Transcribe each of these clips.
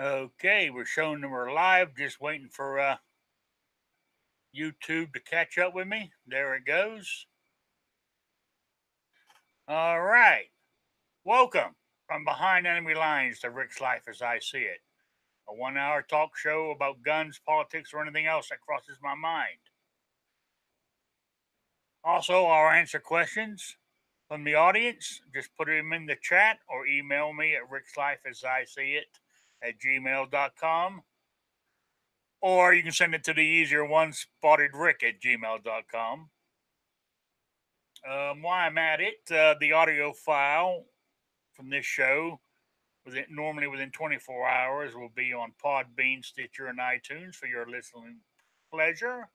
Okay, we're showing them we're live. Just waiting for YouTube to catch up with me. There it goes. All right. Welcome from behind enemy lines to Rick's Life as I See It. A 1 hour talk show about guns, politics, or anything else that crosses my mind. Also, I'll answer questions from the audience. Just put them in the chat or email me at rickslifeasIseeit@gmail.com. Or you can send it to the easier one, spottedrick@gmail.com. While I'm at it, the audio file from this show, normally within 24 hours, will be on Podbean, Stitcher, and iTunes for your listening pleasure.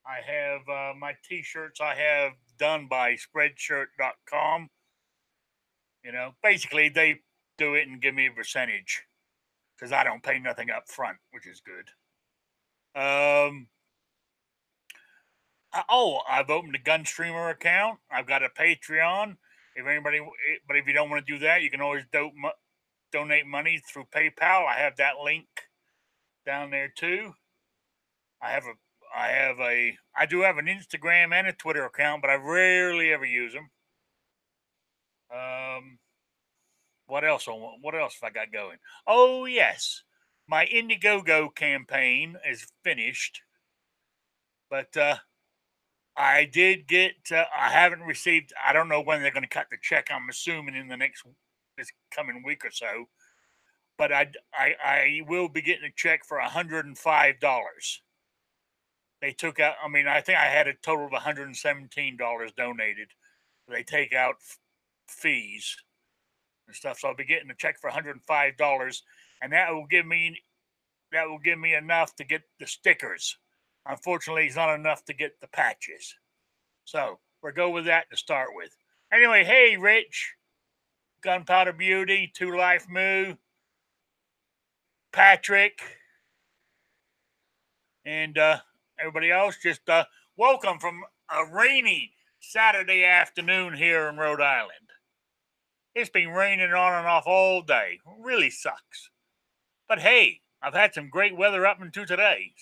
I have my t-shirts I have done by spreadshirt.com. Basically they do it and give me a percentage because I don't pay nothing up front, which is good. I've opened a Gunstreamer account. I've got a Patreon. But if you don't want to do that, you can always donate money through PayPal. I have that link down there too. I do have an Instagram and a Twitter account, but I rarely ever use them. What else have I got going? Oh yes, my Indiegogo campaign is finished, but I did get. I haven't received. I don't know when they're going to cut the check. I'm assuming in this coming week or so. But I will be getting a check for $105. They took out. I mean, I think I had a total of $117 donated. They take out fees and stuff, so I'll be getting a check for $105, and that will give me enough to get the stickers. Unfortunately, it's not enough to get the patches. So we'll go with that to start with. Anyway, hey, Rich, Gunpowder Beauty, Two Life Moo, Patrick, and everybody else, just welcome from a rainy Saturday afternoon here in Rhode Island. It's been raining on and off all day. It really sucks. But hey, I've had some great weather up until today,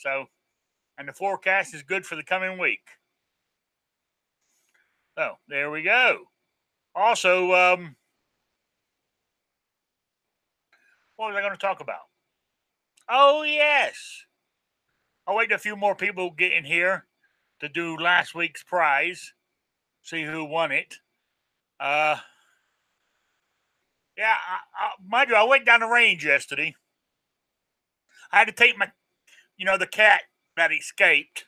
and the forecast is good for the coming week. So there we go. Also, what was I going to talk about? Oh yes, I'll wait a few more people get in here to do last week's prize, see who won it. Yeah, mind you, I went down the range yesterday. I had to take the cat that escaped.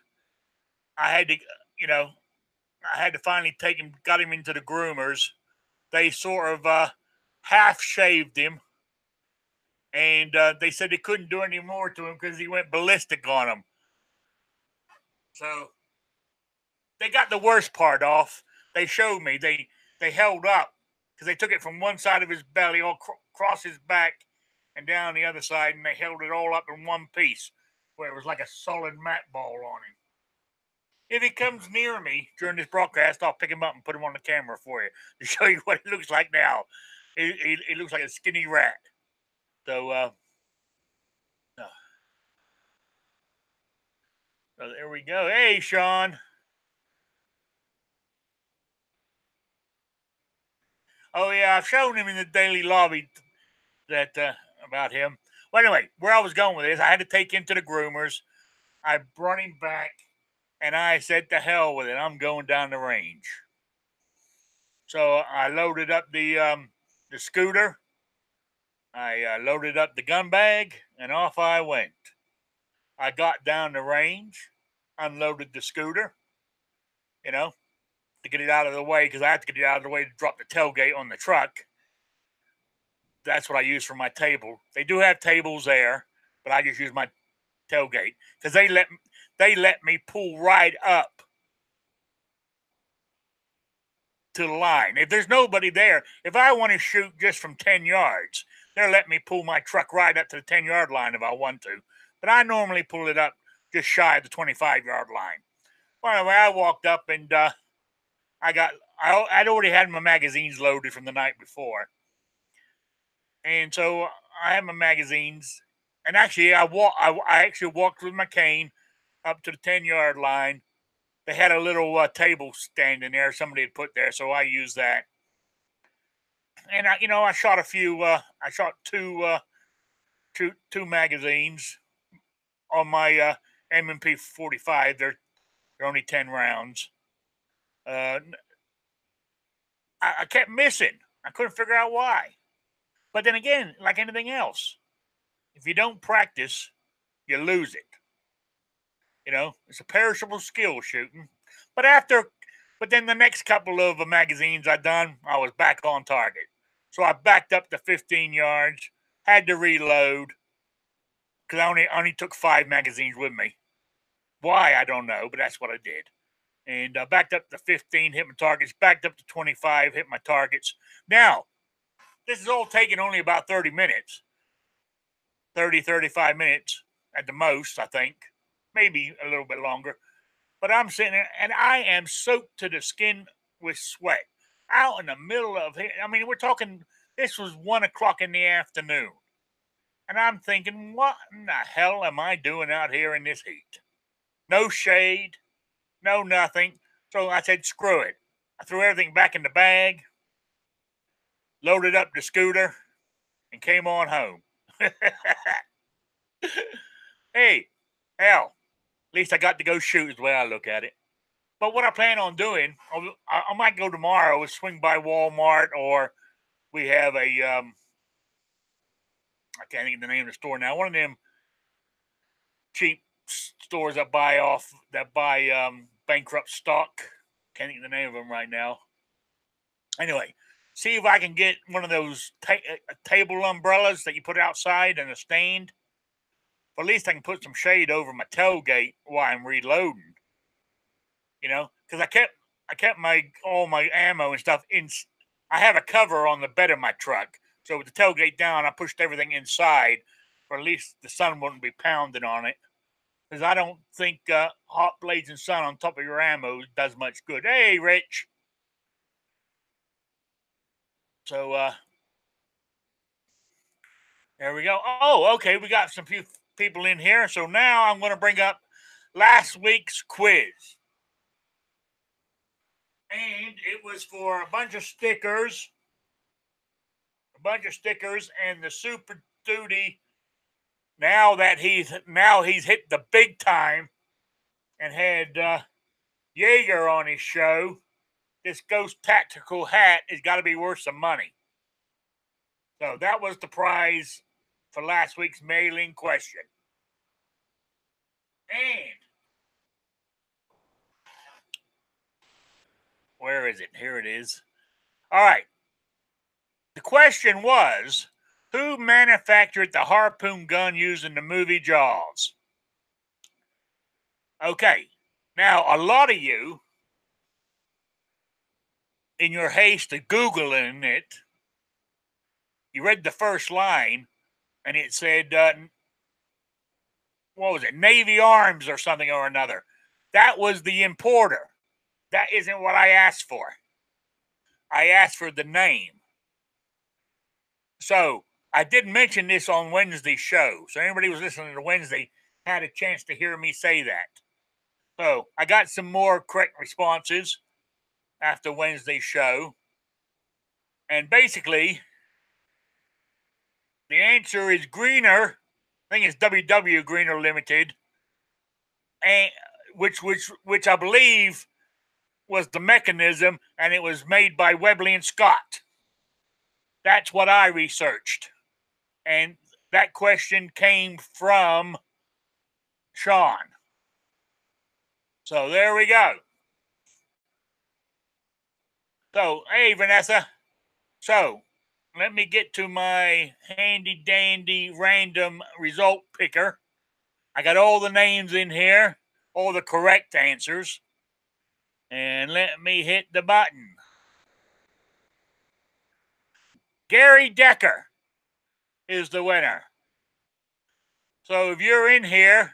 I had to, I had to finally take him, got him into the groomers. They sort of half shaved him, and they said they couldn't do any more to him because he went ballistic on them. So they got the worst part off. They showed me. They held up because they took it from one side of his belly all across his back and down the other side, and they held it all up in one piece where it was like a solid mat ball on him. If he comes near me during this broadcast, I'll pick him up and put him on the camera for you to show you what it looks like now. It looks like a skinny rat. So, so there we go. Hey, Sean. Oh yeah, I've shown him in the daily lobby that about him. Well, anyway, where I was going with this, I had to take him to the groomers. I brought him back, and I said, "To hell with it! I'm going down the range." So I loaded up the scooter. I loaded up the gun bag, and off I went. I got down the range, unloaded the scooter, to get it out of the way because I have to get it out of the way to drop the tailgate on the truck. That's what I use for my table. They do have tables there, but I just use my tailgate because they let me pull right up to the line. If there's nobody there, if I want to shoot just from 10 yards, they'll let me pull my truck right up to the 10-yard line if I want to. But I normally pull it up just shy of the 25-yard line. Well, anyway, I walked up and I'd already had my magazines loaded from the night before. And so I have my magazines, and actually I actually walked with my cane up to the 10-yard line. They had a little table stand in there somebody had put there, so I used that. And I shot a few. I shot two magazines on my M&P 45. They're only 10 rounds. Uh, I kept missing. I couldn't figure out why. But then again, like anything else, if you don't practice, you lose it. It's a perishable skill shooting. But after, but then the next couple of magazines I done, I was back on target. So I backed up to 15 yards, had to reload because I only took 5 magazines with me. Why I don't know, but that's what I did. And backed up to 15, hit my targets. Backed up to 25, hit my targets. Now this is all taking only about 30 minutes, 35 minutes at the most, I think, maybe a little bit longer. But I'm sitting there and I am soaked to the skin with sweat out in the middle of it. I mean, we're talking, this was 1 o'clock in the afternoon. And I'm thinking, what in the hell am I doing out here in this heat? No shade, no nothing. So I said, screw it. I threw everything back in the bag, loaded up the scooter, and came on home. Hey, hell, at least I got to go shoot, is the way I look at it. But what I plan on doing, I might go tomorrow and swing by Walmart, or we have I can't think of the name of the store now. One of them cheap stores that buy bankrupt stock. Can't think of the name of them right now. Anyway, see if I can get one of those table umbrellas that you put outside and a stand. But at least I can put some shade over my tailgate while I'm reloading. Because I kept all my ammo and stuff in. I have a cover on the bed of my truck, so with the tailgate down, I pushed everything inside, for at least the sun wouldn't be pounding on it. Because I don't think hot blazing sun on top of your ammo does much good. Hey, Rich. So there we go. Oh, okay, we got some few people in here. So now I'm going to bring up last week's quiz. And it was for a bunch of stickers, and the Super Duty. Now he's hit the big time and had Jaeger on his show. This Ghost Tactical hat has got to be worth some money. So that was the prize for last week's mailing question. And where is it? Here it is. All right. The question was, who manufactured the harpoon gun used in the movie Jaws? Okay. Now, a lot of you, in your haste to Googling it, you read the first line and it said, what was it, Navy Arms or something or another. That was the importer. That isn't what I asked for. I asked for the name. So I did mention this on Wednesday's show. So anybody who was listening to Wednesday had a chance to hear me say that. So I got some more correct responses after Wednesday's show. And basically, the answer is Greener. I think it's WW Greener Limited, and which I believe was the mechanism, and it was made by Webley and Scott. That's what I researched, and that question came from Sean. So there we go. So hey, Vanessa. So let me get to my handy dandy random result picker. I got all the names in here, all the correct answers. And let me hit the button. Gary Decker is the winner. So if you're in here,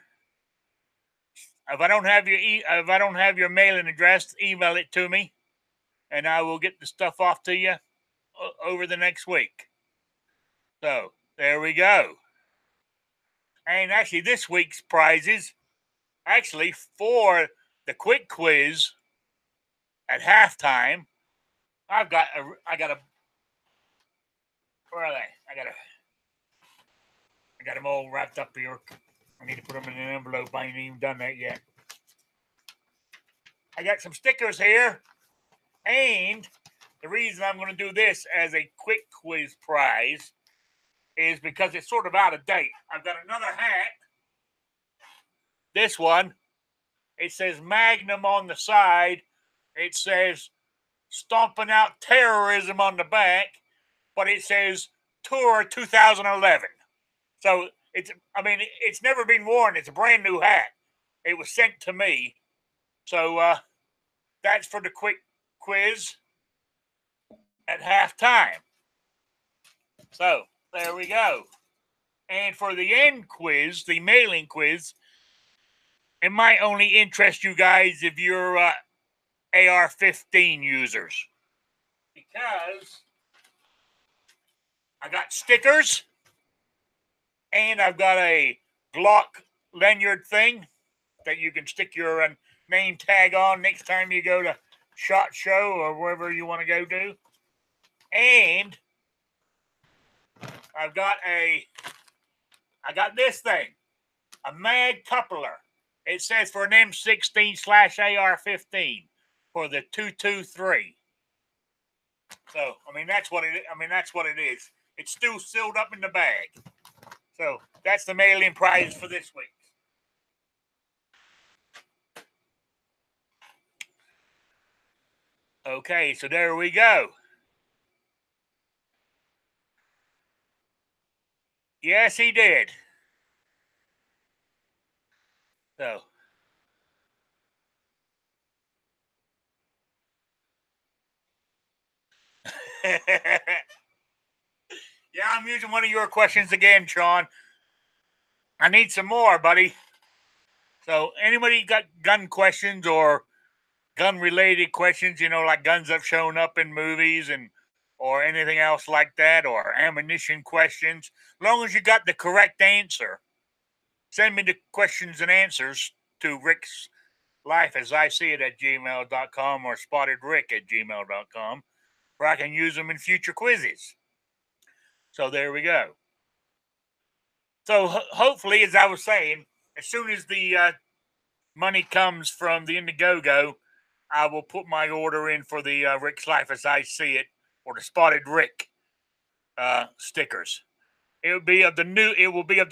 if I don't have your mailing address, email it to me, and I will get the stuff off to you over the next week. So there we go. And actually, this week's prizes, actually for the quick quiz at halftime, I got a. Where are they? I got them all wrapped up here. I need to put them in an envelope. I ain't even done that yet. I got some stickers here, and the reason I'm going to do this as a quick quiz prize is because it's sort of out of date. I've got another hat. This one, it says Magnum on the side. It says Stomping Out Terrorism on the back, but it says Tour 2011. So it's never been worn. It's a brand new hat. It was sent to me. So that's for the quick quiz at halftime. So there we go. And for the end quiz, the mailing quiz, it might only interest you guys if you're AR-15 users. Because I got stickers and I've got a Glock lanyard thing that you can stick your name tag on next time you go to SHOT Show or wherever you want to go to. And I got this thing, a mag coupler. It says for an M16/AR-15 for the 223. So that's what it is. It's still sealed up in the bag. So that's the mail-in prize for this week. Okay, so there we go. Yes, he did. So. Yeah, I'm using one of your questions again, Sean. I need some more, buddy. So anybody got gun questions or gun-related questions, like guns that have shown up in movies or anything else like that, or ammunition questions, as long as you got the correct answer, send me the questions and answers to Rick's Life as I See It at gmail.com or SpottedRick at gmail.com, where I can use them in future quizzes. So there we go. So hopefully, as I was saying, as soon as the money comes from the Indiegogo, I will put my order in for the Rick's Life as I See It or the Spotted Rick stickers. It will be of the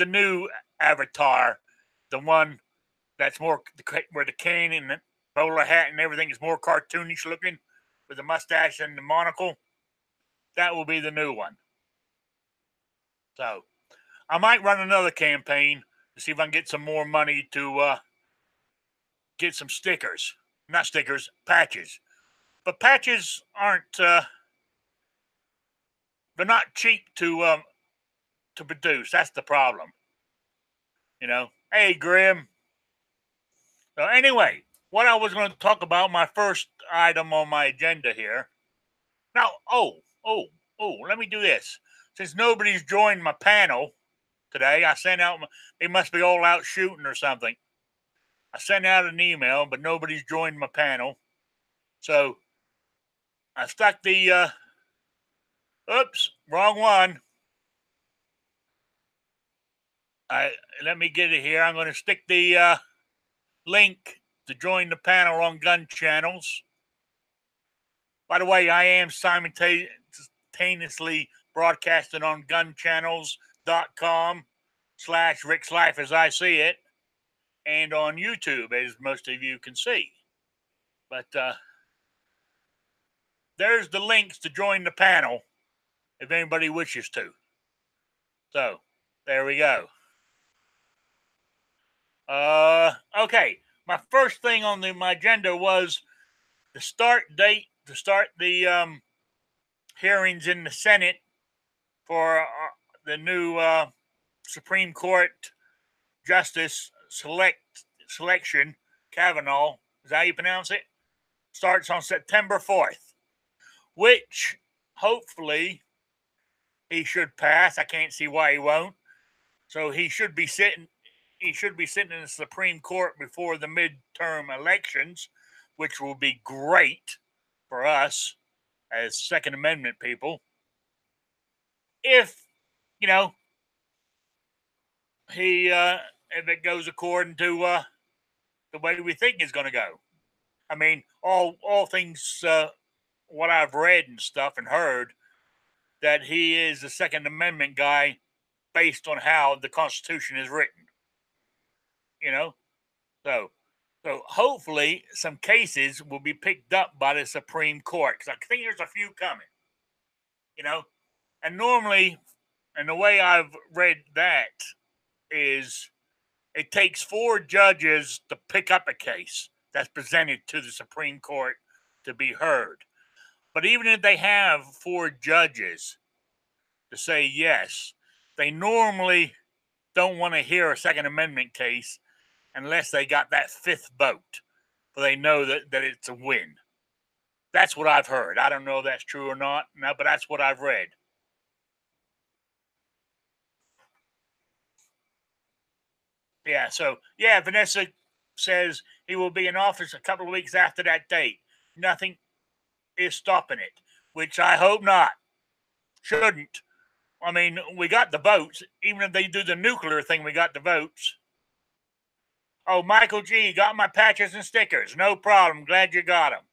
new avatar, the one that's more where the cane and the bowler hat and everything is more cartoonish looking, with the mustache and the monocle. That will be the new one. So I might run another campaign to see if I can get some more money to get some stickers. Not stickers, patches. But patches aren't they're not cheap to produce. That's the problem. Hey, Grim. So anyway, what I was going to talk about, my first item on my agenda here. Now, let me do this. Since nobody's joined my panel today, I sent out. They must be all out shooting or something. I sent out an email, but nobody's joined my panel. So I stuck the. Oops, wrong one. Let me get it here. I'm going to stick the link to join the panel on gun channels. By the way, I am simultaneously broadcasting on gunchannels.com/Rick's Life as I See It, and on YouTube, as most of you can see. But there's the links to join the panel if anybody wishes to. So there we go. Okay. My first thing on my agenda was the start date to start the hearings in the Senate for the new Supreme Court Justice selection, Kavanaugh. Is that how you pronounce it? Starts on September 4th, which hopefully he should pass. I can't see why he won't. So he should be sitting. He should be sitting in the Supreme Court before the midterm elections, which will be great for us as Second Amendment people. If you know he, if it goes according to the way we think it's going to go. I mean, all things what I've read and stuff and heard that he is a Second Amendment guy based on how the Constitution is written. You know, so hopefully some cases will be picked up by the Supreme Court because I think there's a few coming. You know, and normally, and the way I've read that is it takes 4 judges to pick up a case that's presented to the Supreme Court to be heard. But even if they have 4 judges to say yes, they normally don't want to hear a Second Amendment case unless they got that 5th vote, so they know that it's a win. That's what I've heard. I don't know if that's true or not, no, but that's what I've read. Yeah, so yeah, Vanessa says he will be in office a couple of weeks after that date. Nothing is stopping it, which I hope not. Shouldn't. I mean, we got the votes. Even if they do the nuclear thing, we got the votes. Oh, Michael G. got my patches and stickers. No problem. Glad you got them.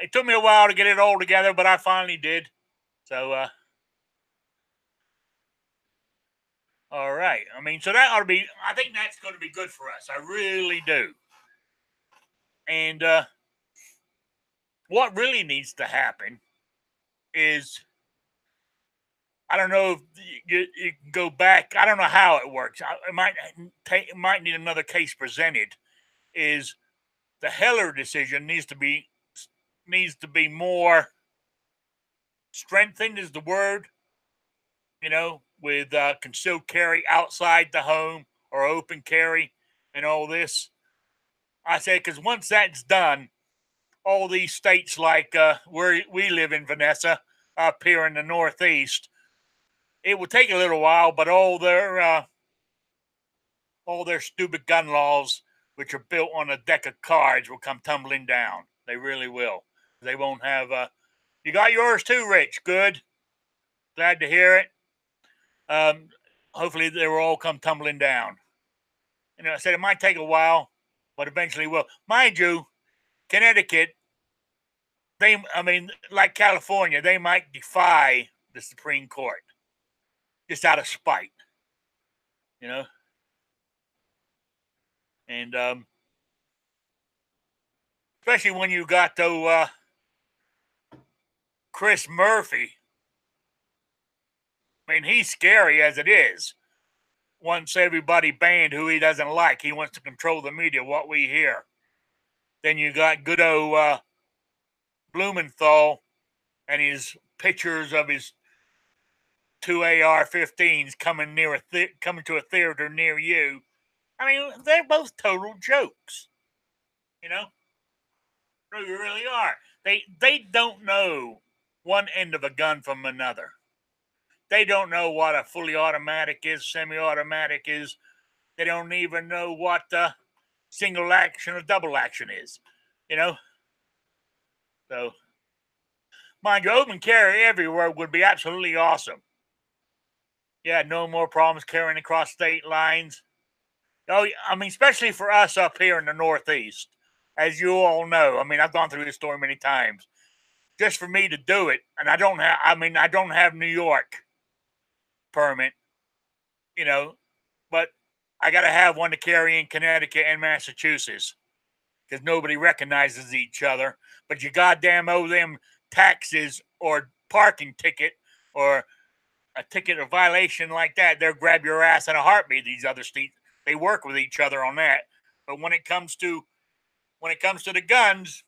It took me a while to get it all together, but I finally did. So, all right. I mean, so that ought to be, I think that's going to be good for us. I really do. And what really needs to happen is, I don't know if you can go back. I don't know how it works. It might need another case presented. Is the Heller decision needs to be more strengthened? Is the word, with concealed carry outside the home or open carry and all this. I say because once that's done, all these states like where we live in Vanessa, up here in the Northeast, it will take a little while, but all their stupid gun laws, which are built on a deck of cards, will come tumbling down. They really will. They won't have. You got yours too, Rich. Good. Glad to hear it. Hopefully, they will all come tumbling down. I said it might take a while, but eventually will. Mind you, Connecticut, I mean, like California, they might defy the Supreme Court just out of spite, you know. And especially when you got Chris Murphy. I mean, he's scary as it is. Once everybody banned who he doesn't like, he wants to control the media, what we hear. Then you got good old Blumenthal and his pictures of his 2 AR-15s coming coming to a theater near you. I mean, they're both total jokes. You know, they really are. They don't know one end of a gun from another. They don't know what a fully automatic is, semi-automatic is. They don't even know what single action or double action is. You know, so mind you, open carry everywhere would be absolutely awesome. Yeah, no more problems carrying across state lines. Oh, I mean, especially for us up here in the Northeast, as you all know. I mean, I've gone through this story many times. Just for me to do it, and I don't have. I mean, I don't have New York permit, you know, but I got to have one to carry in Connecticut and Massachusetts because nobody recognizes each other. But you goddamn owe them taxes or parking ticket or a ticket or violation like that. They'll grab your ass in a heartbeat. These other states, they work with each other on that. But when it comes to the guns,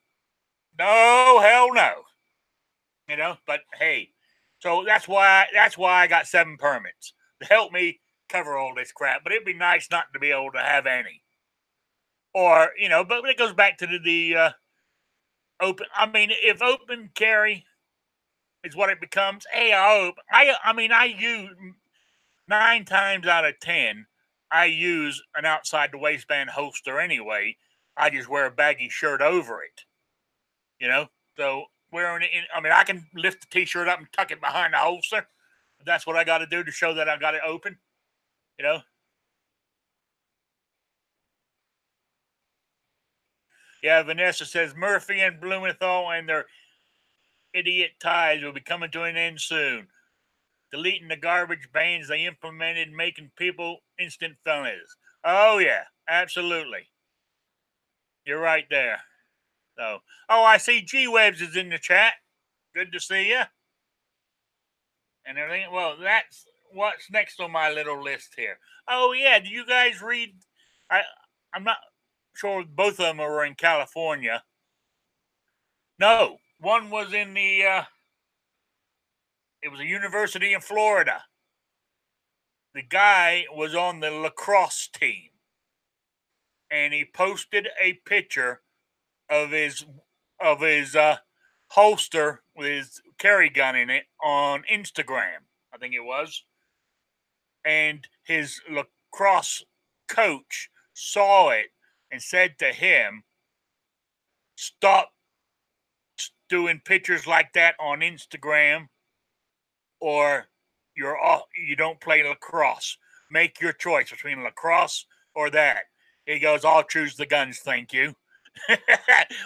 no, hell no. But hey, so that's why I got 7 permits to help me cover all this crap. But it'd be nice not to be able to have any. Or, but it goes back to the open. I mean, if open carry is what it becomes. Hey, I use 9 times out of 10, I use an outside the waistband holster anyway. I just wear a baggy shirt over it, you know. So wearing it, I can lift the t-shirt up and tuck it behind the holster. That's what I got to do to show that I got it open, you know. Yeah, Vanessa says Murphy and Blumenthal and their idiot ties will be coming to an end soon. Deleting the garbage bans they implemented, making people instant felonies. Oh yeah, absolutely. You're right there. So, oh, I see G Webs is in the chat. Good to see you and everything. Well, that's what's next on my little list here. Oh yeah, do you guys read? I I'm not sure both of them were in California. No, one was in the. It was a university in Florida. The guy was on the lacrosse team, and he posted a picture of his holster with his carry gun in it on Instagram. I think it was, and his lacrosse coach saw it and said to him, "Stop doing pictures like that on Instagram, or you don't play lacrosse. Make your choice between lacrosse or that." He goes, "I'll choose the guns, thank you."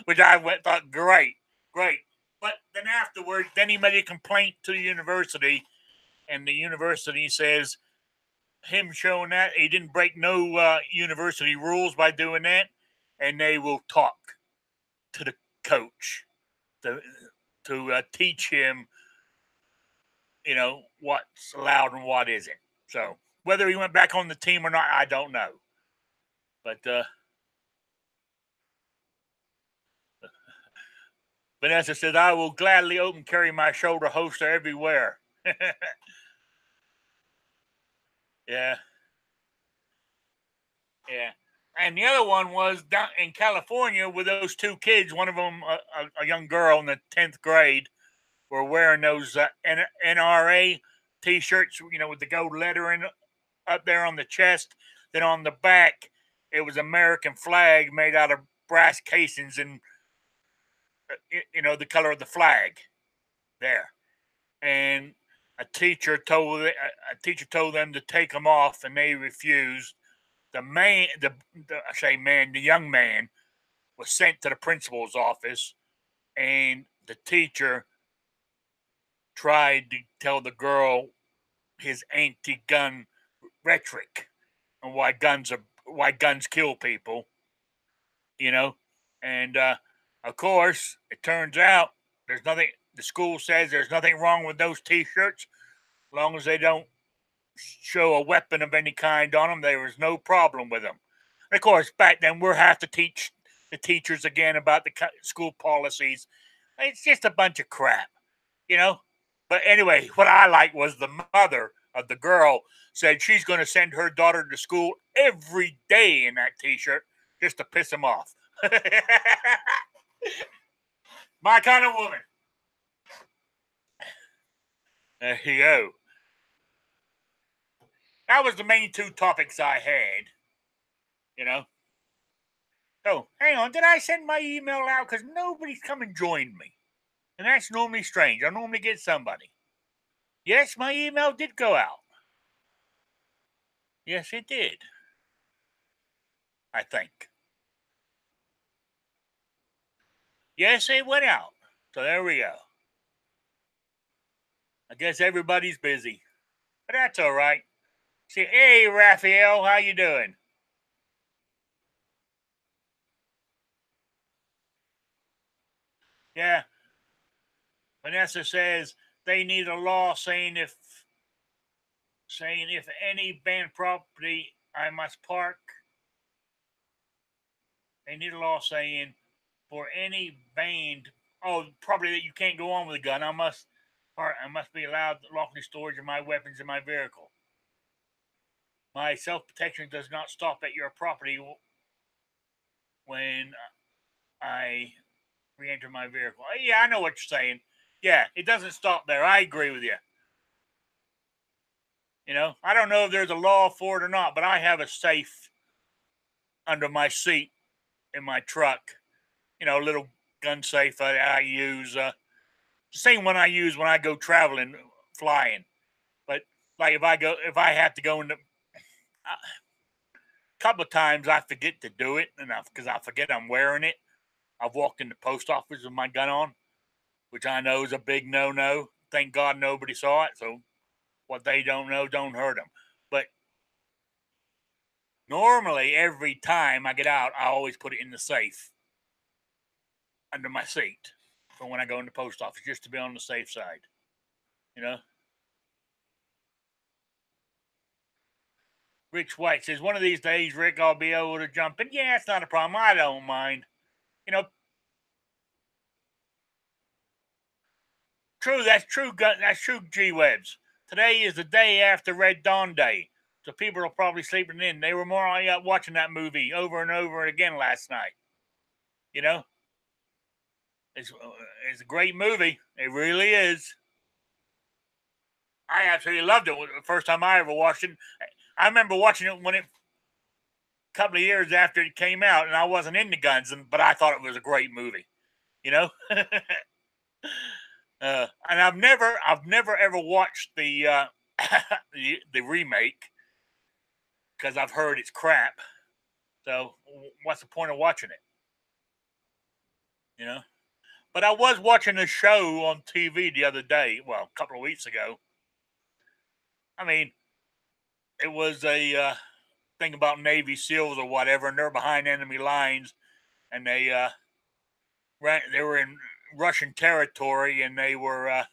Which thought, great. But then afterwards, then he made a complaint to the university, and the university says him showing that he didn't break no university rules by doing that, and they will talk to the coach to teach him, what's allowed and what isn't. So whether he went back on the team or not, I don't know. But Vanessa says, "I will gladly open carry my shoulder holster everywhere." Yeah. Yeah. And the other one was down in California with those two kids. One of them, a young girl in the 10th grade, were wearing those NRA T-shirts, with the gold lettering up there on the chest. Then on the back, it was American flag made out of brass casings and the color of the flag there. And a teacher told them to take them off, and they refused. The young man was sent to the principal's office, and the teacher tried to tell the girl his anti-gun rhetoric and why guns kill people, you know. And of course, it turns out there's nothing. The school says there's nothing wrong with those T-shirts, as long as they don't show a weapon of any kind on them. There was no problem with them. And of course, back then we'll have to teach the teachers again about the school policies. It's just a bunch of crap, you know. But anyway, what I like was the mother of the girl said she's going to send her daughter to school every day in that T-shirt just to piss him off. My kind of woman. There you go. That was the main two topics I had, you know. Oh, hang on. Did I send my email out? Because nobody's come and joined me. And that's normally strange. I normally get somebody. Yes, my email did go out. Yes, it did. I think. Yes, it went out. So there we go. I guess everybody's busy. But that's all right. See, hey, Raphael, how you doing? Yeah. Vanessa says they need a law saying if any banned property I must park. They need a law saying for any banned property that you can't go on with a gun, I must be allowed lawfully storage of my weapons in my vehicle. My self protection does not stop at your property when I re-enter my vehicle. Yeah, I know what you're saying. Yeah, it doesn't stop there. I agree with you. I don't know if there's a law for it or not, but I have a safe under my seat in my truck. A little gun safe I use. The same one I use when I go traveling, flying. But like if I have to go into a couple of times, I forget to do it, and because I forget I'm wearing it. I've walked in the post office with my gun on, which I know is a big no-no. Thank God nobody saw it. So what they don't know don't hurt them. But normally, every time I get out, I always put it in the safe under my seat for when I go in the post office, just to be on the safe side. You know. Rich White says, one of these days, Rick, I'll be able to jump in. Yeah, it's not a problem. I don't mind. You know, true. That's true. That's true. G Webs. Today is the day after Red Dawn Day, so people are probably sleeping in. They were more watching that movie over and over again last night. You know, it's a great movie. It really is. I absolutely loved it. The first time I ever watched it, I remember watching it when it a couple of years after it came out, and I wasn't into guns, but I thought it was a great movie. You know, and I've never ever watched the remake because I've heard it's crap. So what's the point of watching it? You know. But I was watching a show on TV the other day. Well, a couple of weeks ago. I mean, it was a thing about Navy SEALs or whatever, and they're behind enemy lines, and they were in Russian territory, and they were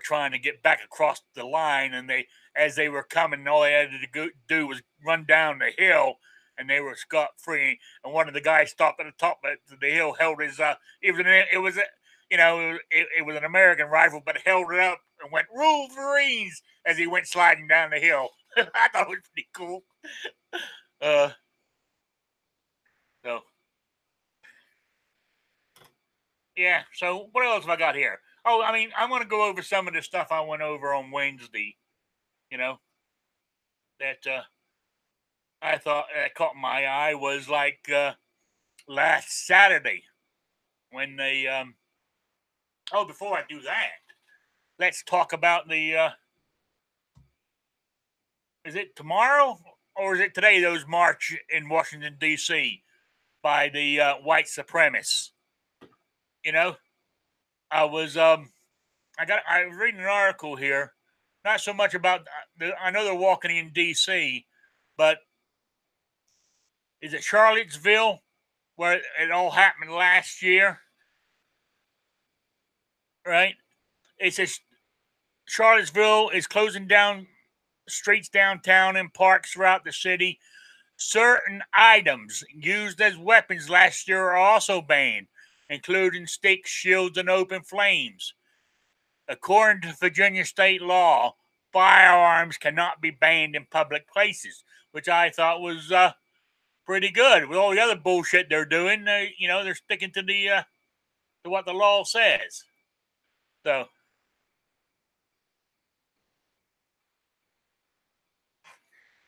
trying to get back across the line, and as they were coming, all they had to do was run down the hill, and they were scot free. And one of the guys stopped at the top of the hill, held his it was an American rifle, but held it up and went Wolverines as he went sliding down the hill. I thought it was pretty cool. Uh, so yeah. So what else have I got here? Oh, I mean, I want to go over some of the stuff I went over on Wednesday. You know that I thought that caught my eye was like last Saturday when they. Oh, before I do that, let's talk about the. Is it tomorrow or is it today? Those march in Washington D.C. by the white supremacists. You know, I was I was reading an article here, not so much about. I know they're walking in D.C., but is it Charlottesville where it all happened last year? Right? It says Charlottesville is closing down streets downtown and parks throughout the city. Certain items used as weapons last year are also banned, including sticks, shields, and open flames. According to Virginia state law, firearms cannot be banned in public places, which I thought was pretty good. With all the other bullshit they're doing, they're sticking to what the law says. So,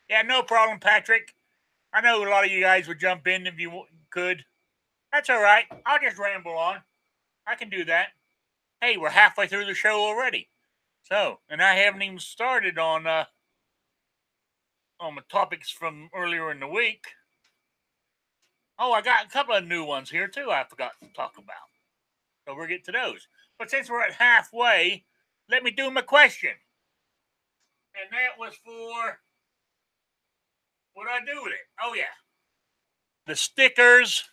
yeah, no problem, Patrick. I know a lot of you guys would jump in if you could. That's all right. I'll just ramble on. I can do that. Hey, we're halfway through the show already. So, and I haven't even started on the topics from earlier in the week. Oh, I got a couple of new ones here too. I forgot to talk about. So we'll get to those. But since we're at halfway, let me do my question. And that was for what I do with it. Oh yeah, the stickers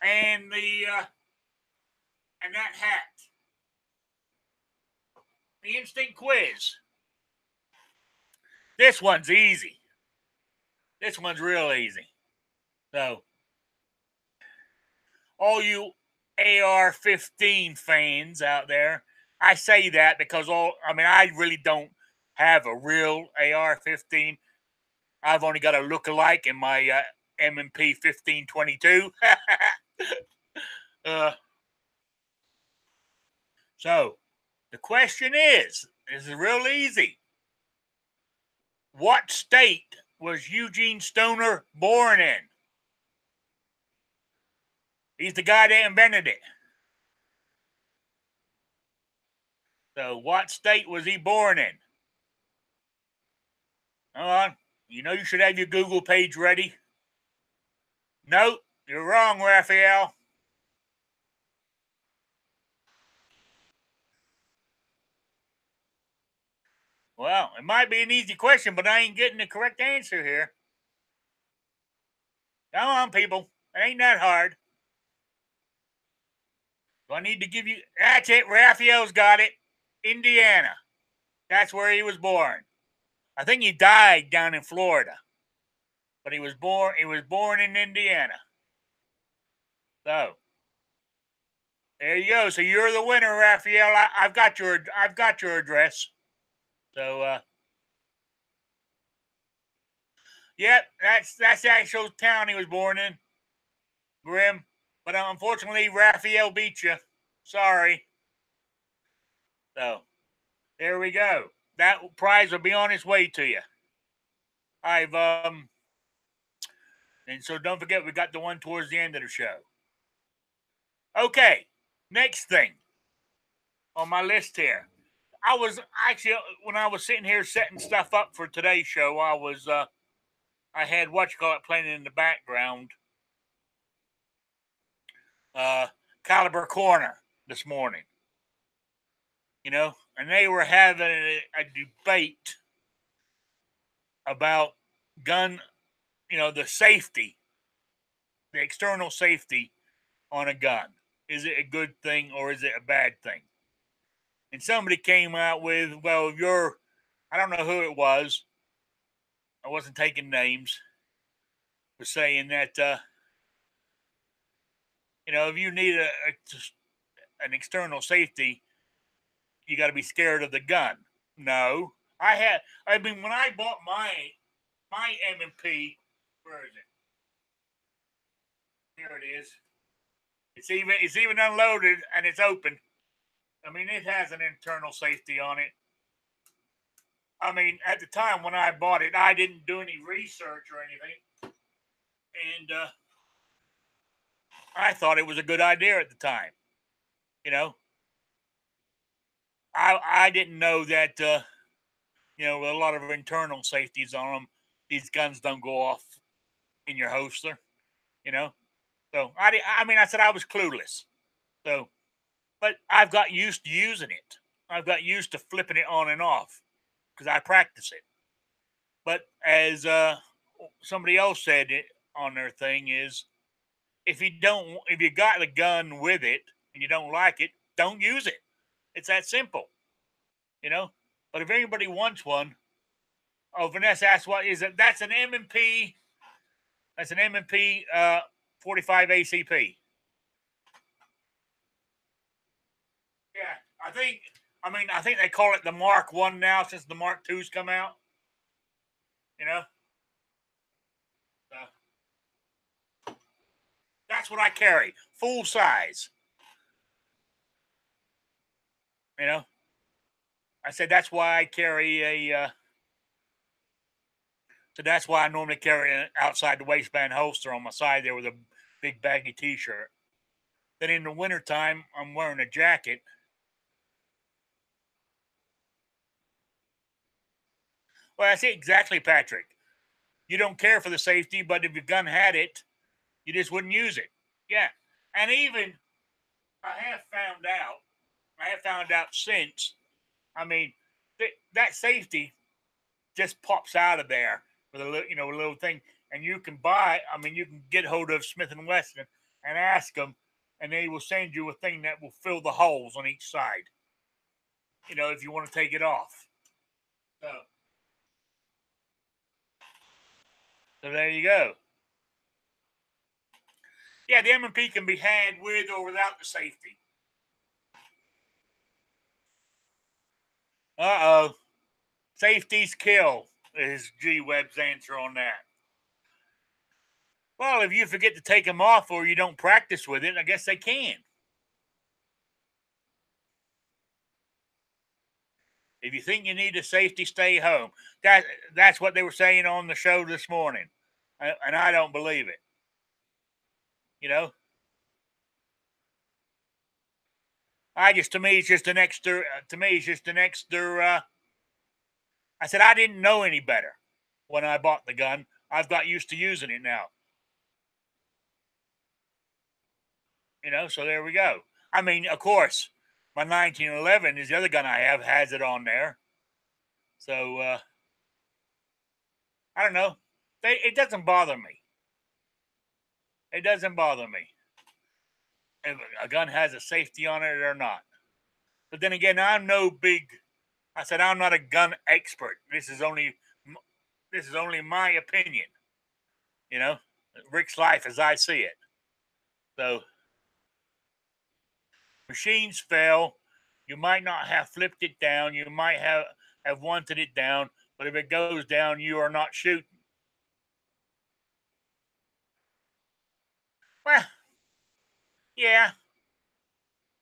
and the and that hat. The instant quiz. This one's easy. This one's real easy. So, all you AR-15 fans out there, I say that because I really don't have a real AR-15. I've only got a look-alike in my M&P 1522. uh, So the question is real easy. What state was Eugene Stoner born in? He's the guy that invented it. So what state was he born in? Hold on. You know you should have your Google page ready. Nope, you're wrong, Raphael. Well, it might be an easy question, but I ain't getting the correct answer here. Come on, people. It ain't that hard. Do I need to give you... That's it. Raphael's got it. Indiana. That's where he was born. I think he died down in Florida. But he was born in Indiana. So there you go. So you're the winner, Raphael. I've got your address. So yep, that's the actual town he was born in. Grim. But unfortunately Raphael beat you. Sorry. So there we go. That prize will be on its way to you. And so don't forget we got the one towards the end of the show. Okay, next thing on my list here. I was actually, when I was sitting here setting stuff up for today's show, I had playing in the background, Caliber Corner this morning. And they were having a debate about gun, the safety, the external safety on a gun. Is it a good thing or is it a bad thing? And somebody came out with, well, I don't know who it was. I wasn't taking names. Was saying that, if you need an external safety, you got to be scared of the gun. No, when I bought my M&P, where is it? Here it is. It's even unloaded and it's open. I mean, it has an internal safety on it. I mean, at the time when I bought it, I didn't do any research or anything. And I thought it was a good idea at the time. I didn't know that, with a lot of internal safeties on them, these guns don't go off in your holster, you know. So I said I was clueless. So, but I've got used to using it. I've got used to flipping it on and off because I practice it. But as somebody else said it on their thing is, if you got a gun with it and you don't like it, don't use it. It's that simple, you know. But if anybody wants one, oh, Vanessa asked what is it? That's an M&P. That's an M&P 45 ACP. Yeah, I think they call it the Mark One now since the Mark Two's come out. You know, that's what I carry, full size. You know, I said that's why I carry a. So that's why I normally carry an outside the waistband holster on my side there with a big baggy T-shirt. Then in the wintertime, I'm wearing a jacket. Well, that's it exactly, Patrick. You don't care for the safety, but if your gun had it, you just wouldn't use it. Yeah, and even I have found out since. I mean, that safety just pops out of there with a little thing, and you can buy. I mean, you can get hold of Smith and Wesson and ask them, and they will send you a thing that will fill the holes on each side. If you want to take it off. So there you go. Yeah, the M&P can be had with or without the safety. Uh-oh. Safety's kill is G Webb's answer on that. Well, if you forget to take them off or you don't practice with it, I guess they can. If you think you need a safety, stay home. That's what they were saying on the show this morning, and I don't believe it. You know, to me, it's just an extra. To me, it's just an extra. I said I didn't know any better when I bought the gun. I've got used to using it now. So there we go. I mean, of course, my 1911 is the other gun I have, has it on there. So I don't know. It doesn't bother me. It doesn't bother me if a gun has a safety on it or not. But then again, I'm no big. I said I'm not a gun expert. This is only my opinion. You know, Rick's life as I see it. So machines fail. You might not have flipped it down. You might have wanted it down, but if it goes down, you are not shooting. Well, yeah.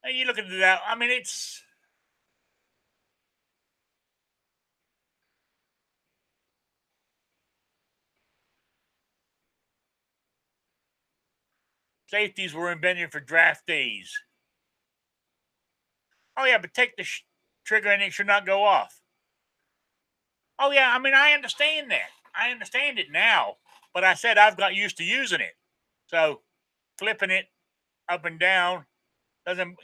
And you look at that. I mean, it's safeties were invented for draftees. Oh yeah, but take the trigger and it should not go off. Oh yeah, I mean I understand that. I understand it now, but I said I've got used to using it. So flipping it up and down doesn't,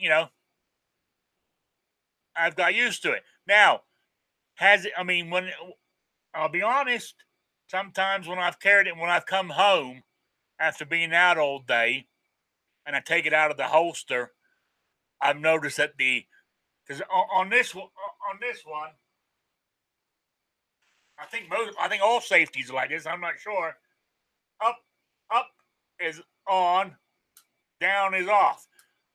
I've got used to it. Now, has it? I mean, when I'll be honest, sometimes when I've carried it, when I've come home after being out all day, and I take it out of the holster, I've noticed that because on this one, I think all safeties are like this. I'm not sure. Up up is on, down is off.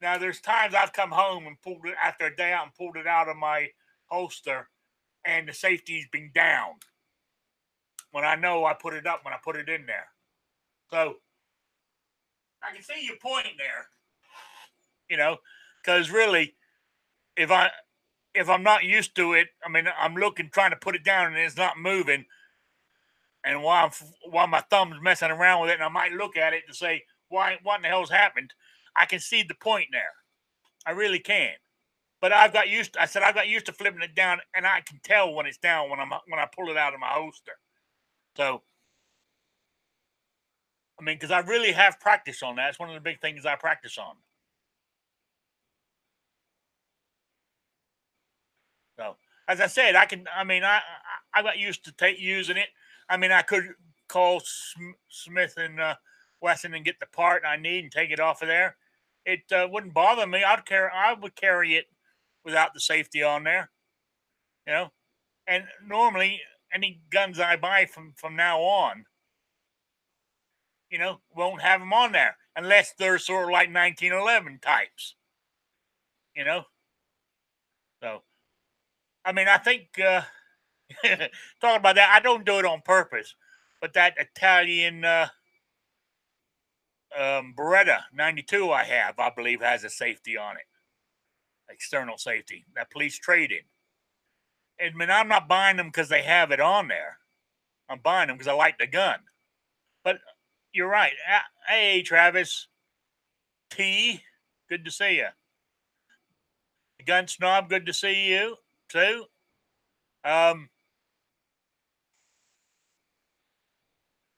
Now there's times I've come home and pulled it after a day out and pulled it out of my holster, and the safety's been down when I know I put it up when I put it in there. So I can see your point there, because really, if I if I'm not used to it, I mean, I'm looking trying to put it down and it's not moving, and while my thumb's messing around with it, and I might look at it to say, why, what in the hell's happened? I can see the point there. I really can. But I said I've got used to flipping it down, and I can tell when it's down when I pull it out of my holster. So I mean, because I really have practice on that. It's one of the big things I practice on. So as I said, I can. I mean, I got used to using it. I mean, I could call Smith and Wesson and get the part I need and take it off of there. It wouldn't bother me. I would carry it without the safety on there. You know, and normally any guns I buy from now on, won't have them on there unless they're sort of like 1911 types. You know, so I mean, I think talking about that, I don't do it on purpose, but that Italian Beretta 92 I believe, has a safety on it, external safety that police trade in. I mean, I'm not buying them because they have it on there. I'm buying them because I like the gun. But you're right. Hey, Travis T, good to see you. The gun snob, good to see you too. Um,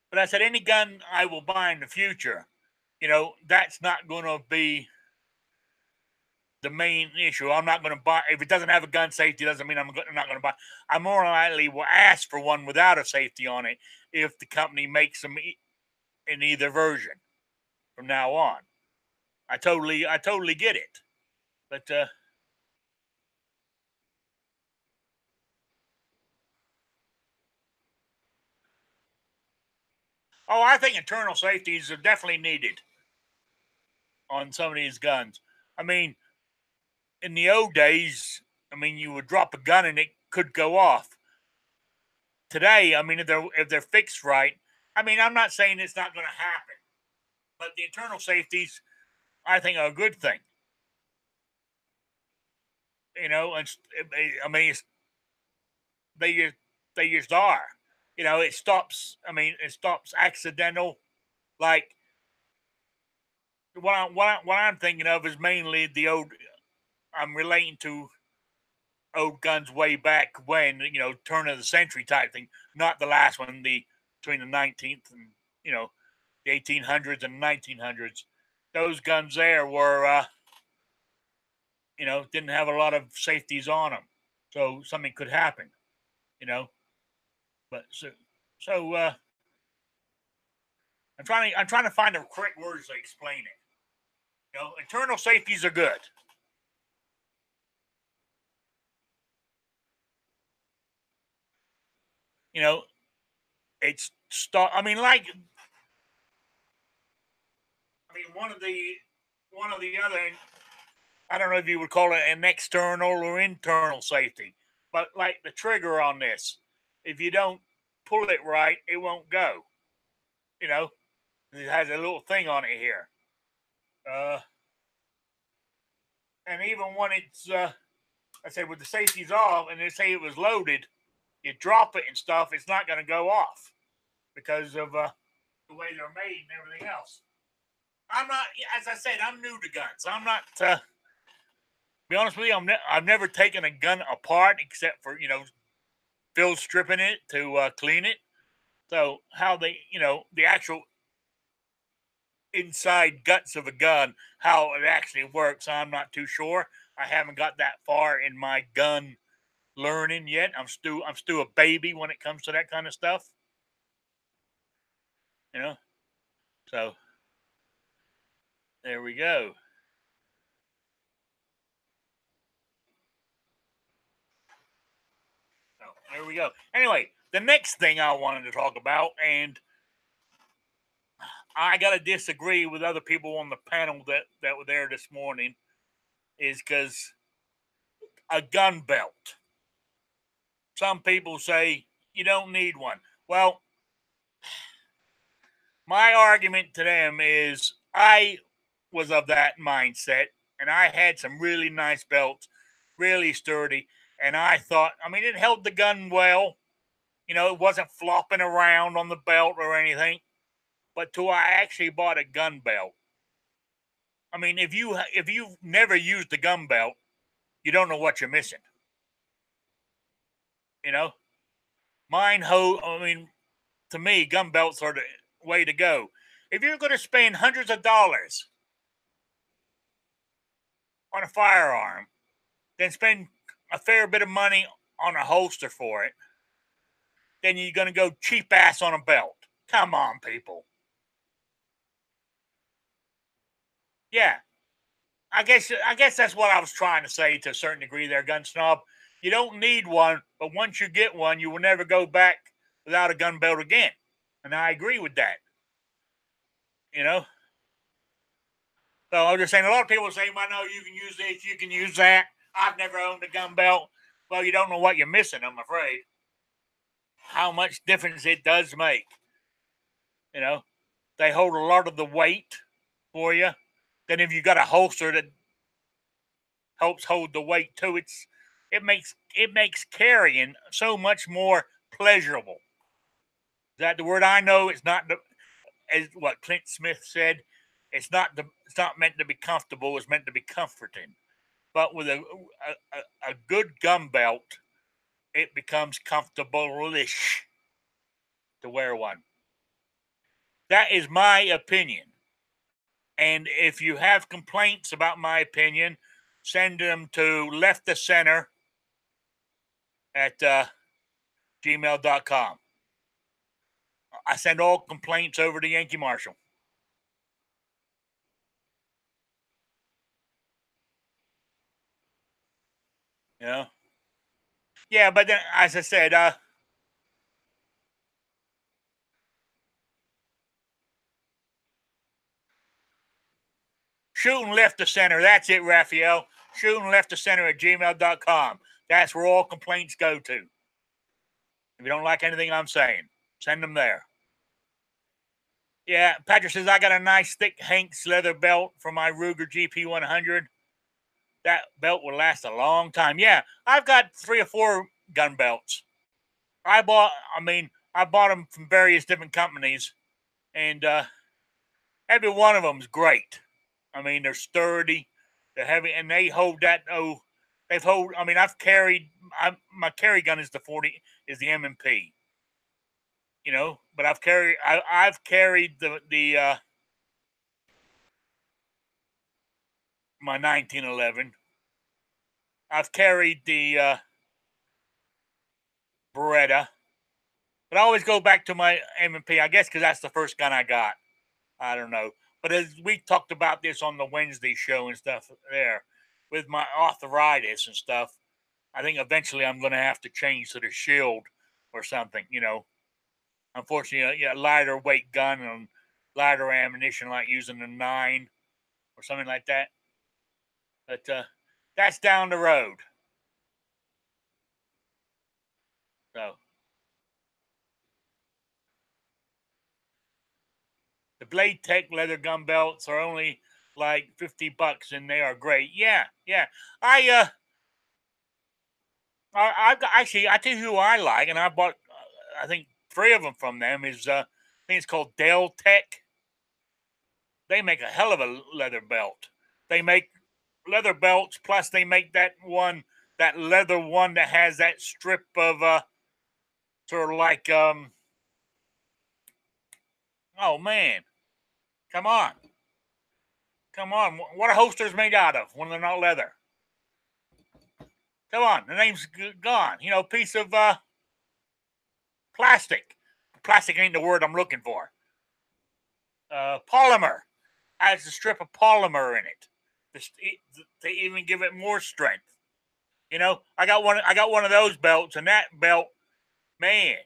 but I said any gun I will buy in the future, that's not going to be the main issue. I'm not going to buy if it doesn't have a gun safety. Doesn't mean I'm not going to buy. I more likely will ask for one without a safety on it if the company makes them in either version from now on. I totally get it. But I think internal safeties are definitely needed on some of these guns. I mean, in the old days, I mean, you would drop a gun and it could go off. Today, I mean, if they're fixed right, I mean, I'm not saying it's not going to happen, but the internal safeties, I think, are a good thing. And I mean, they just are. You know, it stops. I mean, it stops accidental. Like what I'm thinking of is mainly the old. I'm relating to old guns way back when, turn of the century type thing, not the last one, the between the 19th and the 1800s and 1900s. Those guns there were, didn't have a lot of safeties on them, so something could happen, you know. But I'm trying to find the correct words to explain it. Internal safeties are good. You know, it's start. I mean, one of the other. I don't know if you would call it an external or internal safety, but like the trigger on this, if you don't pull it right, it won't go. You know, it has a little thing on it here. Uh, and even when it's, I said, with the safeties off, and they say it was loaded, you drop it and stuff, it's not going to go off because of the way they're made and everything else. I'm not, as I said, I'm new to guns. I'm not. Be honest with you, I've never taken a gun apart except for Phil stripping it to clean it. So how the actual inside guts of a gun, how it actually works, I'm not too sure. I haven't got that far in my gun learning yet. I'm still a baby when it comes to that kind of stuff. You know. So there we go. So there we go. Anyway, the next thing I wanted to talk about, and I got to disagree with other people on the panel that were there this morning, is because a gun belt. Some people say you don't need one. Well, my argument to them is I was of that mindset, and I had some really nice belts, really sturdy, and I thought, I mean, it held the gun well. It wasn't flopping around on the belt or anything. But till I actually bought a gun belt, I mean, if you've never used a gun belt, you don't know what you're missing. You know, I mean, to me, gun belts are the way to go. If you're going to spend hundreds of dollars on a firearm, then spend a fair bit of money on a holster for it, then you're going to go cheap ass on a belt. Come on, people. Yeah, I guess that's what I was trying to say to a certain degree there, gun snob. You don't need one, but once you get one, you will never go back without a gun belt again. And I agree with that. You know? So I was just saying, a lot of people say, well, no, you can use this, you can use that. I've never owned a gun belt. Well, you don't know what you're missing, I'm afraid. How much difference it does make. You know, they hold a lot of the weight for you. Then if you got a holster that helps hold the weight too, it makes carrying so much more pleasurable. Is that the word? I know it's not the, as what Clint Smith said. It's not meant to be comfortable. It's meant to be comforting. But with a good gun belt, it becomes comfortable-ish to wear one. That is my opinion. And if you have complaints about my opinion, send them to left to center at gmail.com. I send all complaints over to Yankee Marshall. You know? Yeah, but then, as I said, shooting left to center. That's it, Raphael. Shooting left to center at gmail.com. That's where all complaints go to. If you don't like anything I'm saying, send them there. Yeah, Patrick says, I got a nice thick Hanks leather belt for my Ruger GP100. That belt will last a long time. Yeah, I've got 3 or 4 gun belts. I bought them from various different companies, and every one of them's great. I mean, they're sturdy, they're heavy, and they hold that. Oh, they've hold. I mean, I've carried. My carry gun is the 40 is the M&P. But I've carried the my 1911. I've carried the Beretta, but I always go back to my M&P. I guess because that's the first gun I got. I don't know. But as we talked about this on the Wednesday show and stuff there, with my arthritis and stuff, I think eventually I'm going to have to change to the Shield or something. Unfortunately, yeah, lighter weight gun and lighter ammunition, like using a 9 or something like that. But that's down the road. So the Blade Tech leather gun belts are only like $50, and they are great. Yeah, yeah. I actually, I tell you who I like, and I bought I think 3 of them from them. Is I think it's called Dell Tech. They make a hell of a leather belt. They make leather belts, plus they make that leather one that has that strip of sort of like oh man, come on, come on. What are holsters made out of when they're not leather? Come on, the name's gone. Piece of plastic. Plastic ain't the word I'm looking for. Polymer. Has a strip of polymer in it. They even give it more strength. I got one. I got one of those belts, and that belt, man.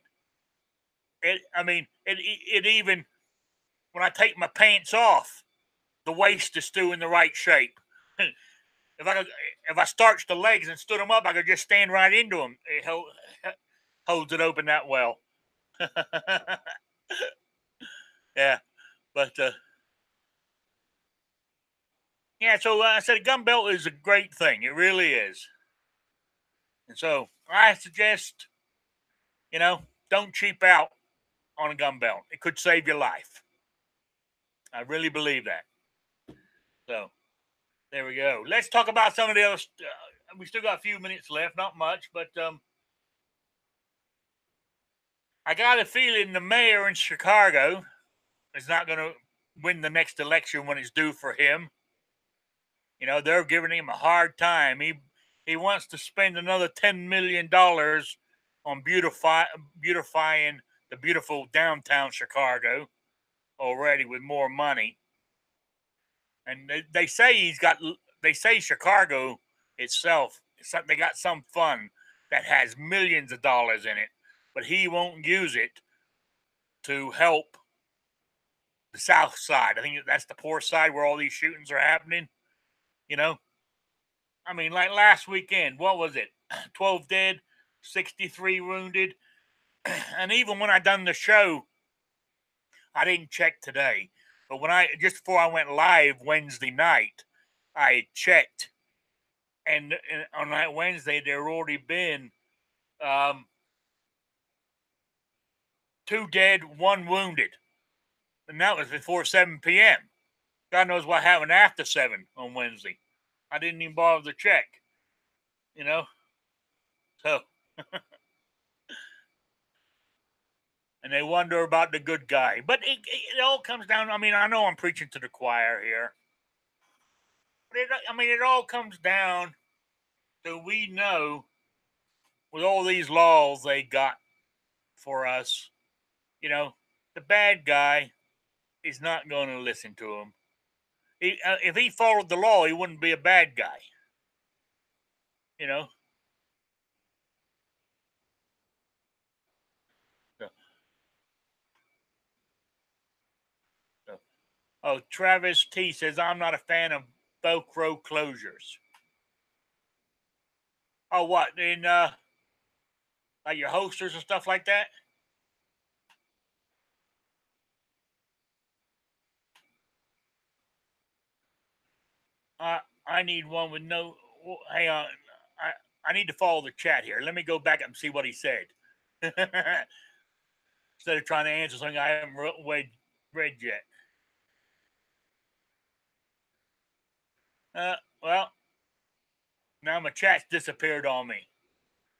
I mean, it even when I take my pants off, the waist is still in the right shape. If I starched the legs and stood them up, I could just stand right into them. It holds it open that well. Yeah, but yeah. So I said a gun belt is a great thing. It really is. And so I suggest, don't cheap out on a gun belt. It could save your life. I really believe that. So there we go. Let's talk about some of the other. We still got a few minutes left, not much, but I got a feeling the mayor in Chicago is not going to win the next election when it's due for him. They're giving him a hard time. He wants to spend another $10 million on beautifying the beautiful downtown Chicago already with more money. And they say they say Chicago itself, they got some fund that has millions of dollars in it, but he won't use it to help the South Side. I think that's the poor side where all these shootings are happening. You know, I mean, like last weekend, what was it? 12 dead, 63 wounded. And even when I done the show, I didn't check today, but just before I went live Wednesday night, I checked, and on that Wednesday there had already been um, 2 dead, 1 wounded, and that was before 7 p.m. God knows what happened after 7 on Wednesday. I didn't even bother to check, you know. So, and they wonder about the good guy, but it all comes down. I mean, I know I'm preaching to the choir here, but it all comes down to we know with all these laws they got for us, you know, the bad guy is not going to listen to him. If he followed the law, he wouldn't be a bad guy. You know. So, so. Oh, Travis T says I'm not a fan of Velcro closures. Oh, what in like your holsters and stuff like that? I need one with no. Hang on, I need to follow the chat here. Let me go back and see what he said. Instead of trying to answer something I haven't read yet. Well, now my chat's disappeared on me.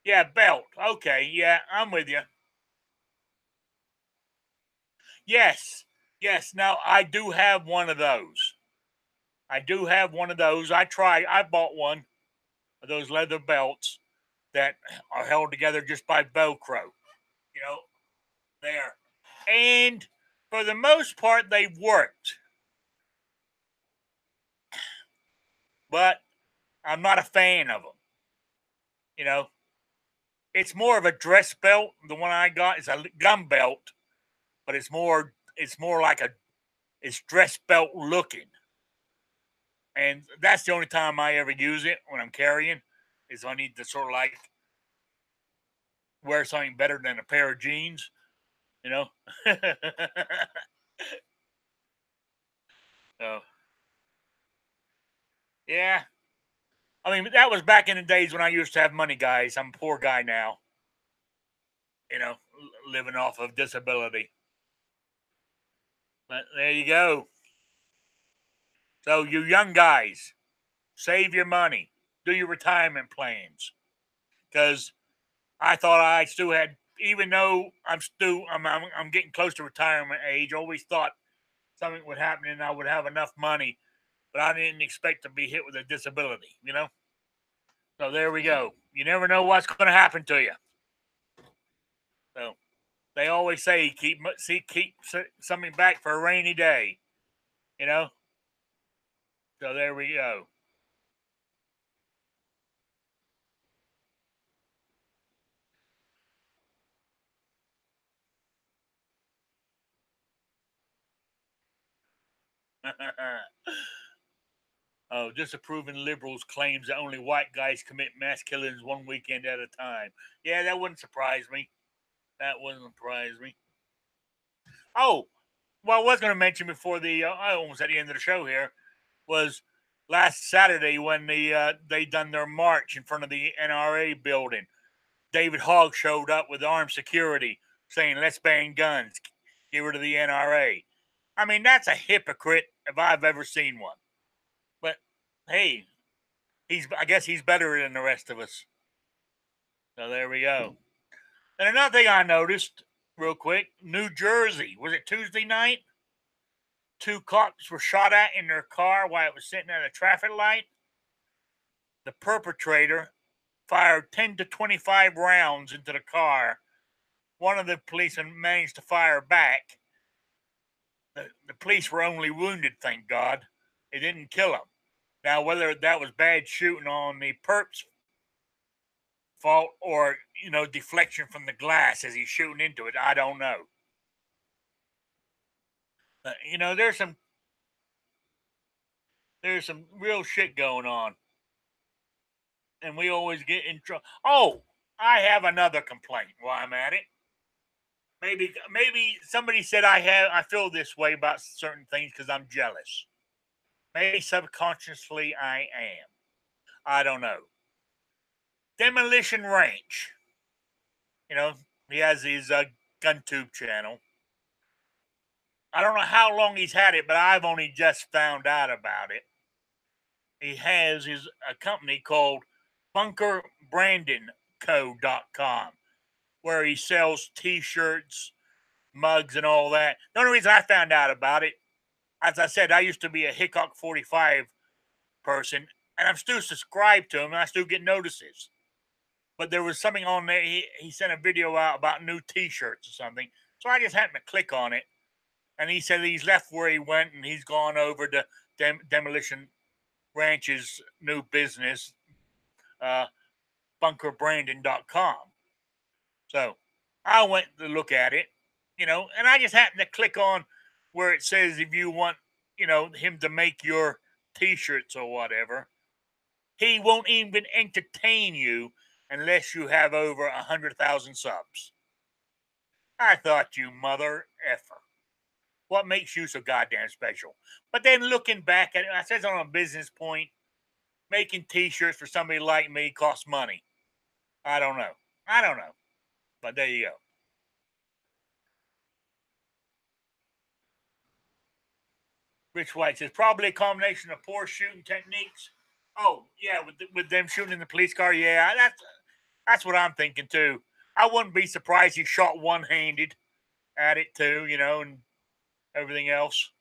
Yeah, belt. Okay, yeah, I'm with you. Yes, yes. Now I do have one of those. I do have one of those. I bought one of those leather belts that are held together just by Velcro. You know, there. And for the most part, they worked. But I'm not a fan of them. You know, it's more of a dress belt. The one I got is a gun belt, but it's more like it's dress belt looking. And that's the only time I ever use it when I'm carrying is I need to sort of like wear something better than a pair of jeans, you know. So yeah, I mean that was back in the days when I used to have money, guys. I'm a poor guy now, you know, living off of disability. But there you go. So you young guys, save your money, do your retirement plans, because I thought I still had, even though I'm getting close to retirement age. Always thought something would happen and I would have enough money, but I didn't expect to be hit with a disability. You know. So there we go. You never know what's going to happen to you. So they always say keep something back for a rainy day. You know. So there we go. Oh, disapproving liberals claims that only white guys commit mass killings one weekend at a time. Yeah, that wouldn't surprise me. That wouldn't surprise me. Oh, well, I was going to mention before I almost at the end of the show here was last Saturday when they done their march in front of the NRA building. David Hogg showed up with armed security saying, "Let's ban guns, get rid of the NRA." I mean, that's a hypocrite if I've ever seen one. But hey, I guess he's better than the rest of us. So there we go. And another thing I noticed, real quick, New Jersey, was it Tuesday night? Two cops were shot at in their car while it was sitting at a traffic light. The perpetrator fired 10 to 25 rounds into the car. One of the policemen managed to fire back. The police were only wounded, thank God. It didn't kill them. Now, whether that was bad shooting on the perp's fault or, deflection from the glass as he's shooting into it, I don't know. There's some real shit going on, and we always get in trouble. Oh, I have another complaint while I'm at it. Maybe somebody said I feel this way about certain things because I'm jealous. Maybe subconsciously I am. I don't know. Demolition Ranch. You know, he has his gun tube channel. I don't know how long he's had it, but I've only just found out about it. He has his a company called bunkerbrandingco.com where he sells t-shirts, mugs, and all that. The only reason I found out about it, as I said, I used to be a Hickok 45 person, and I'm still subscribed to him, and I still get notices. But there was something on there. He sent a video out about new T-shirts or something. So I just happened to click on it, and he said he's left where he went, and he's gone over to Demolition Ranch's new business, uh, bunkerbranding.com. So I went to look at it, and I just happened to click on where it says if you want, him to make your T-shirts or whatever, he won't even entertain you unless you have over 100,000 subs. I thought, you mother effer. What makes you so goddamn special? But then looking back at it, I says on a business point, making T-shirts for somebody like me costs money. I don't know. But there you go. Rich White says probably a combination of poor shooting techniques. Oh yeah, with them shooting in the police car. Yeah, that's what I'm thinking too. I wouldn't be surprised he shot one-handed at it too, and everything else.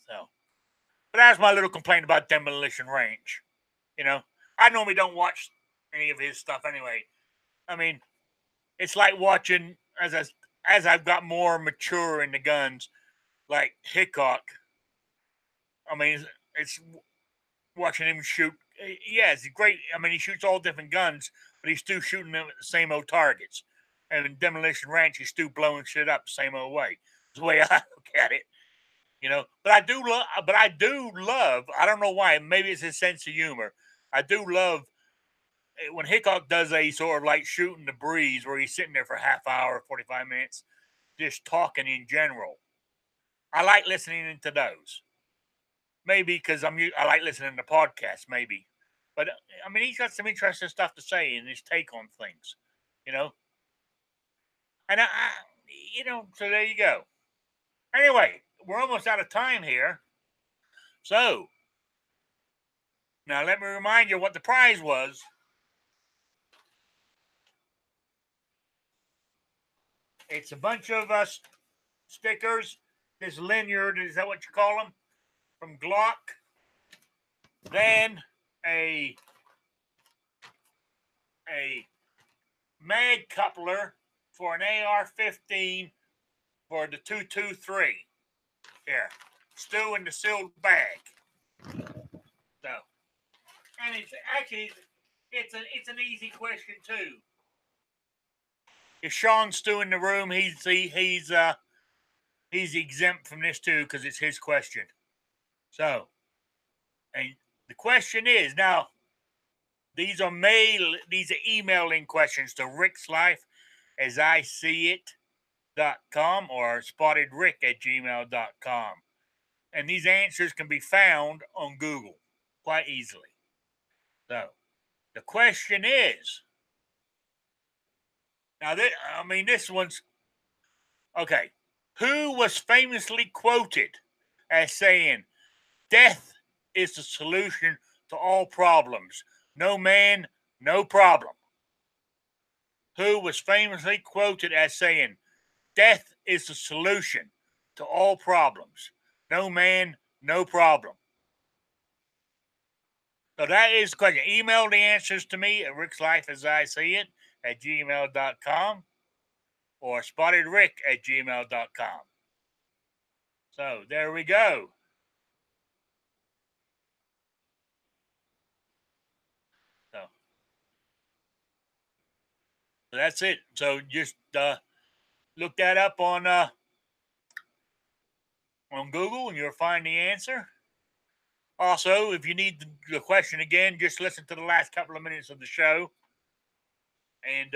So, but that's my little complaint about Demolition Ranch. I normally don't watch any of his stuff anyway. I mean, it's like watching as I've got more mature in the guns, like Hickok. I mean, it's watching him shoot. Yeah, it's great. I mean, he shoots all different guns, but he's still shooting them at the same old targets. And in Demolition Ranch, he's still blowing shit up the same old way. That's the way I look at it. But I do love. But I do love. I don't know why. Maybe it's his sense of humor. I do love when Hickok does a sort of like shooting the breeze, where he's sitting there for a half hour, 45 minutes, just talking in general. I like listening to those. Maybe because I like listening to podcasts, maybe. But I mean, he's got some interesting stuff to say in his take on things, you know. And so there you go. Anyway, we're almost out of time here. So now let me remind you what the prize was. It's a bunch of stickers. This lanyard, is that what you call them? From Glock. Then a mag coupler for an AR-15 for the 223. Here, still in the sealed bag. So, and it's actually it's an easy question too. If Sean's still in the room, he's exempt from this too because it's his question. So, and the question is now. These are emailing questions to Rick's Life as I see it.com or spottedrick@gmail.com. And these answers can be found on Google quite easily. So the question is now this one's okay. Who was famously quoted as saying, "Death is the solution to all problems. No man, no problem." Who was famously quoted as saying, "Death is the solution to all problems. No man, no problem." So that is the question. Email the answers to me at rickslife@gmail.com or spottedrick@gmail.com. So there we go. So that's it. So just look that up on Google and you'll find the answer. Also, if you need the question again, just listen to the last couple of minutes of the show, and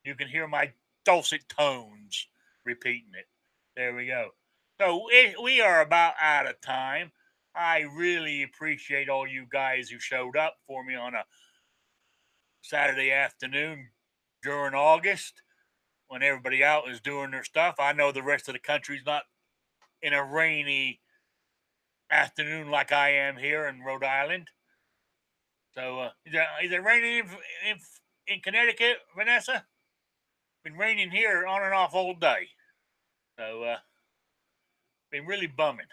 you can hear my dulcet tones repeating it. There we go. So we are about out of time. I really appreciate all you guys who showed up for me on a Saturday afternoon during August when everybody out is doing their stuff. I know the rest of the country's not in a rainy afternoon like I am here in Rhode Island. So is it raining in Connecticut, Vanessa? Been raining here on and off all day. So been really bumming.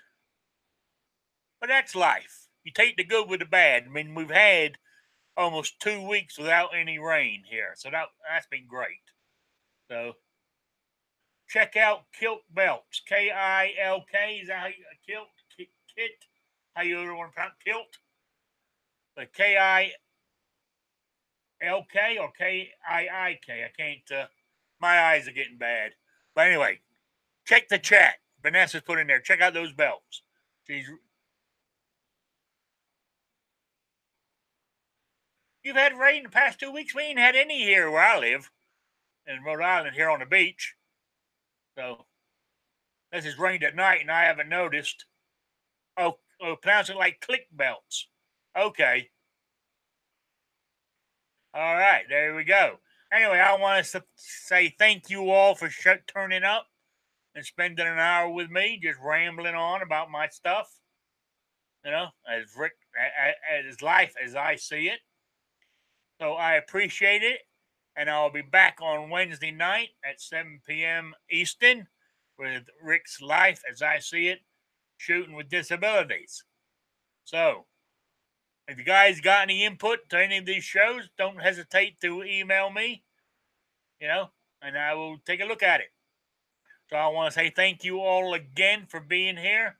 But that's life. You take the good with the bad. I mean, we've had almost 2 weeks without any rain here. So that's been great. So check out Kilt Belts. K-I-L-K. Is that how you Kilt? Kit? How you want to pronounce Kilt? But K-I-L-K or K-I-I-K. I can't, my eyes are getting bad. But anyway, check the chat. Vanessa's put in there. Check out those belts. You've had rain the past 2 weeks. We ain't had any here where I live in Rhode Island here on the beach. So this has rained at night and I haven't noticed. Oh, pronounce it like click belts. Okay. All right, there we go. Anyway, I want to say thank you all for turning up and spending an hour with me, just rambling on about my stuff. As Rick, as life as I see it. So I appreciate it, and I'll be back on Wednesday night at 7 p.m. Eastern with Rick's Life as I See It, shooting with disabilities. So, if you guys got any input to any of these shows, don't hesitate to email me, and I will take a look at it. So I want to say thank you all again for being here,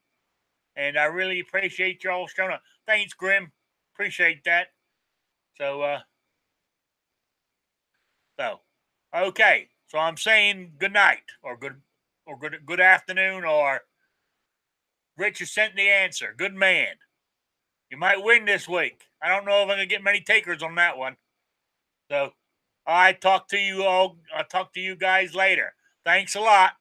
and I really appreciate y'all showing up. Thanks, Grim. Appreciate that. So, okay. So I'm saying good night, or good afternoon, or Rich has sent the answer. Good man. You might win this week. I don't know if I'm gonna get many takers on that one. So I talk to you all. I'll talk to you guys later. Thanks a lot.